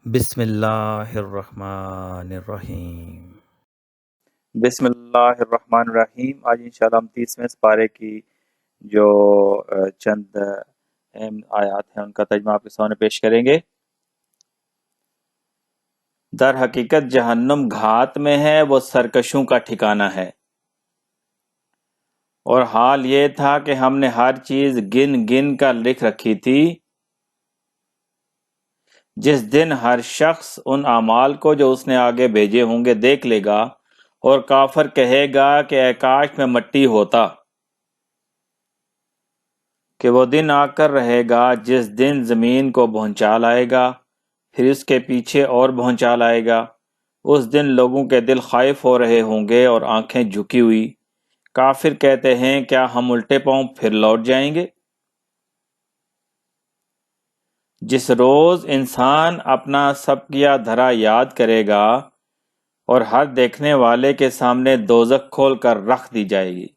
بسم اللہ الرحمن الرحیم۔ بسم اللہ الرحمن الرحیم۔ آج انشاءاللہ ہم 30ویں سپارے کی جو چند اہم آیات ہیں ان کا ترجمہ آپ کے سامنے پیش کریں گے۔ در حقیقت جہنم گھات میں ہے، وہ سرکشوں کا ٹھکانہ ہے، اور حال یہ تھا کہ ہم نے ہر چیز گن گن کر لکھ رکھی تھی۔ جس دن ہر شخص ان اعمال کو جو اس نے آگے بھیجے ہوں گے دیکھ لے گا، اور کافر کہے گا کہ اے کاش میں مٹی ہوتا، کہ وہ دن آ کر رہے گا جس دن زمین کو بھونچال لائے گا، پھر اس کے پیچھے اور بھونچال لائے گا۔ اس دن لوگوں کے دل خائف ہو رہے ہوں گے اور آنکھیں جھکی ہوئی۔ کافر کہتے ہیں کیا ہم الٹے پاؤں پھر لوٹ جائیں گے؟ جس روز انسان اپنا سب کیا دھرا یاد کرے گا اور ہر دیکھنے والے کے سامنے دوزخ کھول کر رکھ دی جائے گی،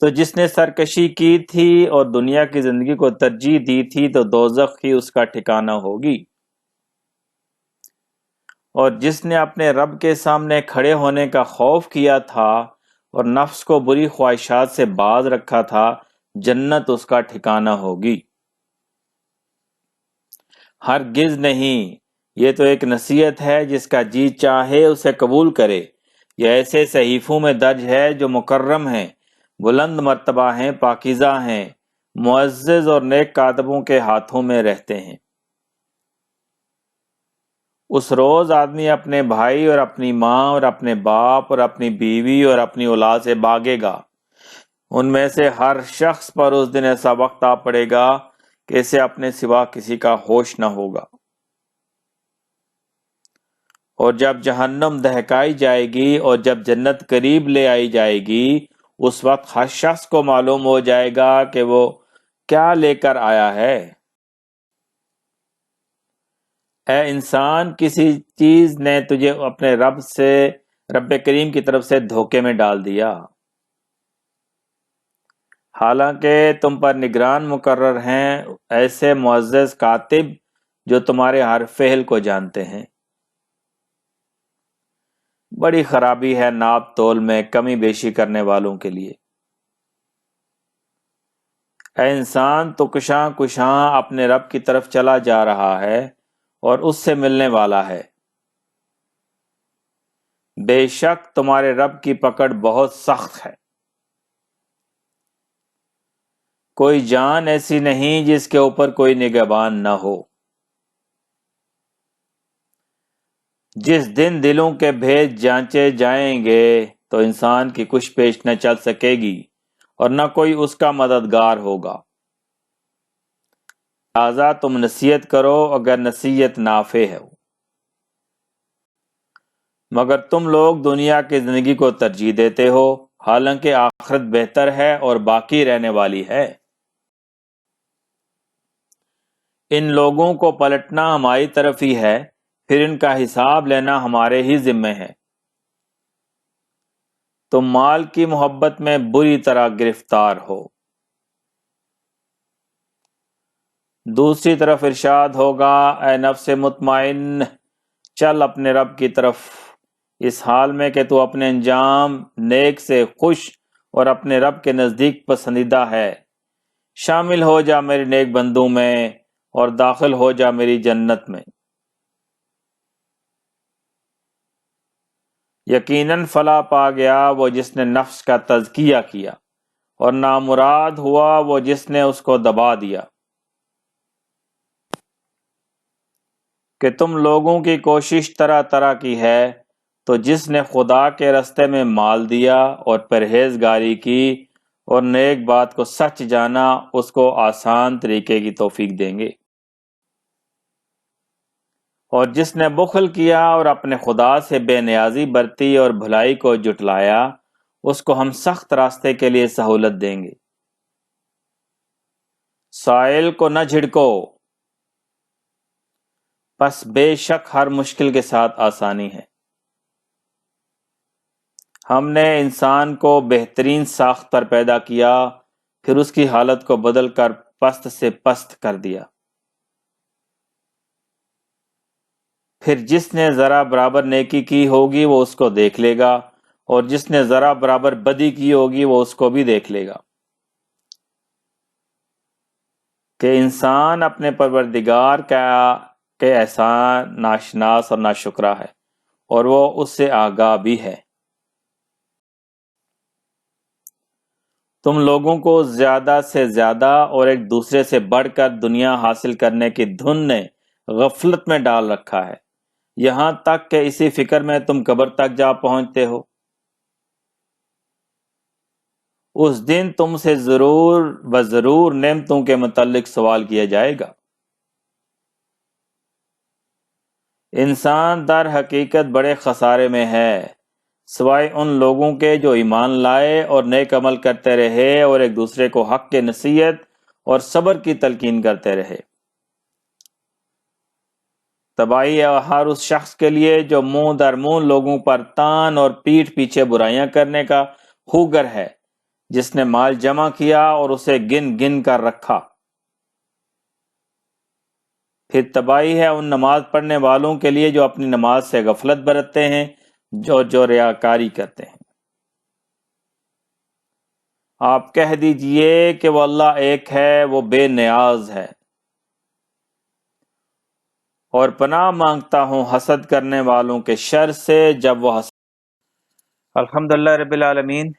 تو جس نے سرکشی کی تھی اور دنیا کی زندگی کو ترجیح دی تھی تو دوزخ ہی اس کا ٹھکانہ ہوگی۔ اور جس نے اپنے رب کے سامنے کھڑے ہونے کا خوف کیا تھا اور نفس کو بری خواہشات سے باز رکھا تھا، جنت اس کا ٹھکانہ ہوگی۔ ہرگز نہیں، یہ تو ایک نصیحت ہے، جس کا جی چاہے اسے قبول کرے۔ یہ ایسے صحیفوں میں درج ہے جو مکرم ہیں، بلند مرتبہ ہیں، پاکیزہ ہیں، معزز اور نیک کاتبوں کے ہاتھوں میں رہتے ہیں۔ اس روز آدمی اپنے بھائی اور اپنی ماں اور اپنے باپ اور اپنی بیوی اور اپنی اولاد سے بھاگے گا۔ ان میں سے ہر شخص پر اس دن ایسا وقت آ پڑے گا کہ اسے اپنے سوا کسی کا ہوش نہ ہوگا۔ اور جب جہنم دہکائی جائے گی اور جب جنت قریب لے آئی جائے گی، اس وقت ہر شخص کو معلوم ہو جائے گا کہ وہ کیا لے کر آیا ہے۔ اے انسان، کسی چیز نے تجھے اپنے رب کریم کی طرف سے دھوکے میں ڈال دیا، حالانکہ تم پر نگران مقرر ہیں ایسے معزز کاتب جو تمہارے ہر فعل کو جانتے ہیں۔ بڑی خرابی ہے ناپ تول میں کمی بیشی کرنے والوں کے لیے۔ اے انسان، تو کشاں کشاں اپنے رب کی طرف چلا جا رہا ہے اور اس سے ملنے والا ہے۔ بے شک تمہارے رب کی پکڑ بہت سخت ہے۔ کوئی جان ایسی نہیں جس کے اوپر کوئی نگہبان نہ ہو۔ جس دن دلوں کے بھید جانچے جائیں گے تو انسان کی کچھ پیش نہ چل سکے گی اور نہ کوئی اس کا مددگار ہوگا۔ لہٰذا تم نصیحت کرو اگر نصیحت نافع ہے، مگر تم لوگ دنیا کی زندگی کو ترجیح دیتے ہو، حالانکہ آخرت بہتر ہے اور باقی رہنے والی ہے۔ ان لوگوں کو پلٹنا ہماری طرف ہی ہے، پھر ان کا حساب لینا ہمارے ہی ذمہ ہے۔ تم مال کی محبت میں بری طرح گرفتار ہو۔ دوسری طرف ارشاد ہوگا، اے نفس مطمئن، چل اپنے رب کی طرف، اس حال میں کہ تو اپنے انجام نیک سے خوش اور اپنے رب کے نزدیک پسندیدہ ہے۔ شامل ہو جا میرے نیک بندوں میں اور داخل ہو جا میری جنت میں۔ یقیناً فلاح پا گیا وہ جس نے نفس کا تزکیہ کیا، اور نامراد ہوا وہ جس نے اس کو دبا دیا۔ کہ تم لوگوں کی کوشش طرح طرح کی ہے، تو جس نے خدا کے رستے میں مال دیا اور پرہیزگاری کی اور نیک بات کو سچ جانا، اس کو آسان طریقے کی توفیق دیں گے۔ اور جس نے بخل کیا اور اپنے خدا سے بے نیازی برتی اور بھلائی کو جٹلایا، اس کو ہم سخت راستے کے لیے سہولت دیں گے۔ سائل کو نہ جھڑکو، پس بے شک ہر مشکل کے ساتھ آسانی ہے۔ ہم نے انسان کو بہترین ساخت پر پیدا کیا، پھر اس کی حالت کو بدل کر پست سے پست کر دیا۔ پھر جس نے ذرا برابر نیکی کی ہوگی وہ اس کو دیکھ لے گا، اور جس نے ذرا برابر بدی کی ہوگی وہ اس کو بھی دیکھ لے گا۔ کہ انسان اپنے پروردگار کے احسان ناشناس اور ناشکرا ہے، اور وہ اس سے آگاہ بھی ہے۔ تم لوگوں کو زیادہ سے زیادہ اور ایک دوسرے سے بڑھ کر دنیا حاصل کرنے کی دھن نے غفلت میں ڈال رکھا ہے، یہاں تک کہ اسی فکر میں تم قبر تک جا پہنچتے ہو۔ اس دن تم سے ضرور نعمتوں کے متعلق سوال کیا جائے گا۔ انسان در حقیقت بڑے خسارے میں ہے، سوائے ان لوگوں کے جو ایمان لائے اور نیک عمل کرتے رہے اور ایک دوسرے کو حق کی نصیحت اور صبر کی تلقین کرتے رہے۔ تباہی ہے ہر اس شخص کے لیے جو منہ در منہ لوگوں پر تان اور پیٹھ پیچھے برائیاں کرنے کا خوگر ہے، جس نے مال جمع کیا اور اسے گن گن کر رکھا۔ پھر تباہی ہے ان نماز پڑھنے والوں کے لیے جو اپنی نماز سے غفلت برتتے ہیں، جو ریاکاری کرتے ہیں۔ آپ کہہ دیجئے کہ وہ اللہ ایک ہے، وہ بے نیاز ہے، اور پناہ مانگتا ہوں حسد کرنے والوں کے شر سے جب وہ حسد۔ الحمدللہ رب العالمین،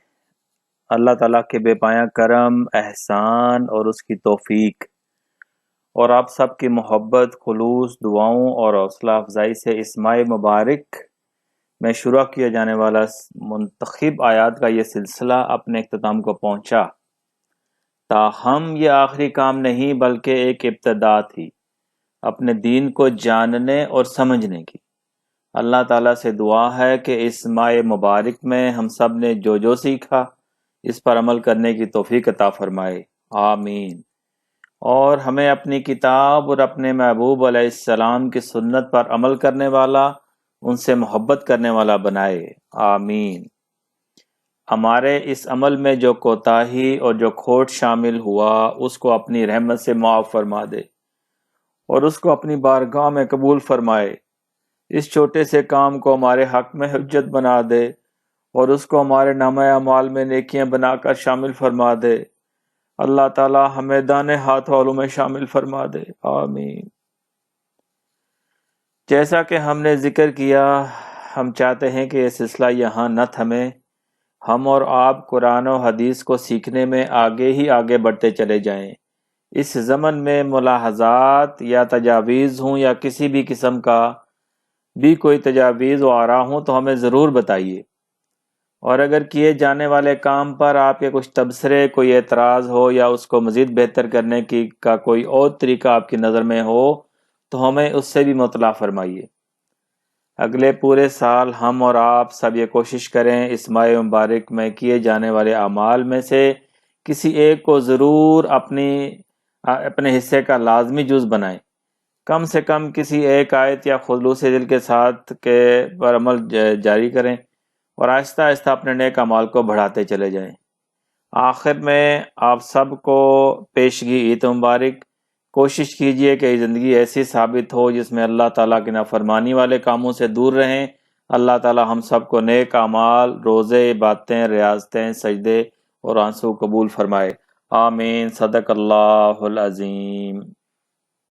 اللہ تعالیٰ کے بے پایاں کرم، احسان اور اس کی توفیق، اور آپ سب کی محبت، خلوص، دعاؤں اور حوصلہ افزائی سے اس ماہ مبارک میں شروع کیا جانے والا منتخب آیات کا یہ سلسلہ اپنے اختتام کو پہنچا۔ تاہم یہ آخری کام نہیں بلکہ ایک ابتدا تھی اپنے دین کو جاننے اور سمجھنے کی۔ اللہ تعالیٰ سے دعا ہے کہ اس ماہ مبارک میں ہم سب نے جو سیکھا اس پر عمل کرنے کی توفیق عطا فرمائے، آمین۔ اور ہمیں اپنی کتاب اور اپنے محبوب علیہ السلام کی سنت پر عمل کرنے والا، ان سے محبت کرنے والا بنائے، آمین۔ ہمارے اس عمل میں جو کوتاہی اور جو کھوٹ شامل ہوا اس کو اپنی رحمت سے معاف فرما دے اور اس کو اپنی بارگاہ میں قبول فرمائے۔ اس چھوٹے سے کام کو ہمارے حق میں حجت بنا دے اور اس کو ہمارے نامہ اعمال میں نیکیاں بنا کر شامل فرما دے۔ اللہ تعالی ہمیں دانے ہاتھ والوں میں شامل فرما دے، آمین۔ جیسا کہ ہم نے ذکر کیا، ہم چاہتے ہیں کہ یہ سلسلہ یہاں نہ تھمے، ہم اور آپ قرآن و حدیث کو سیکھنے میں آگے بڑھتے چلے جائیں۔ اس ضمن میں ملاحظات یا تجاویز ہوں یا کسی بھی قسم کا بھی کوئی تجاویز و آراء ہوں تو ہمیں ضرور بتائیے، اور اگر کیے جانے والے کام پر آپ کے کچھ تبصرے، کوئی اعتراض ہو یا اس کو مزید بہتر کرنے کا کوئی اور طریقہ آپ کی نظر میں ہو تو ہمیں اس سے بھی مطلع فرمائیے۔ اگلے پورے سال ہم اور آپ سب یہ کوشش کریں اس ماہ مبارک میں کیے جانے والے اعمال میں سے کسی ایک کو ضرور اپنے حصے کا لازمی جز بنائیں، کم سے کم کسی ایک آیت یا خلوص دل کے ساتھ پر عمل جاری کریں، اور آہستہ آہستہ اپنے نیک اعمال کو بڑھاتے چلے جائیں۔ آخر میں آپ سب کو پیشگی عید مبارک۔ کوشش کیجئے کہ زندگی ایسی ثابت ہو جس میں اللہ تعالیٰ کی نافرمانی والے کاموں سے دور رہیں۔ اللہ تعالیٰ ہم سب کو نیک اعمال، روزے، عبادتیں، ریاضتیں، سجدے اور آنسو قبول فرمائے، آمین۔ صدق اللہ العظیم۔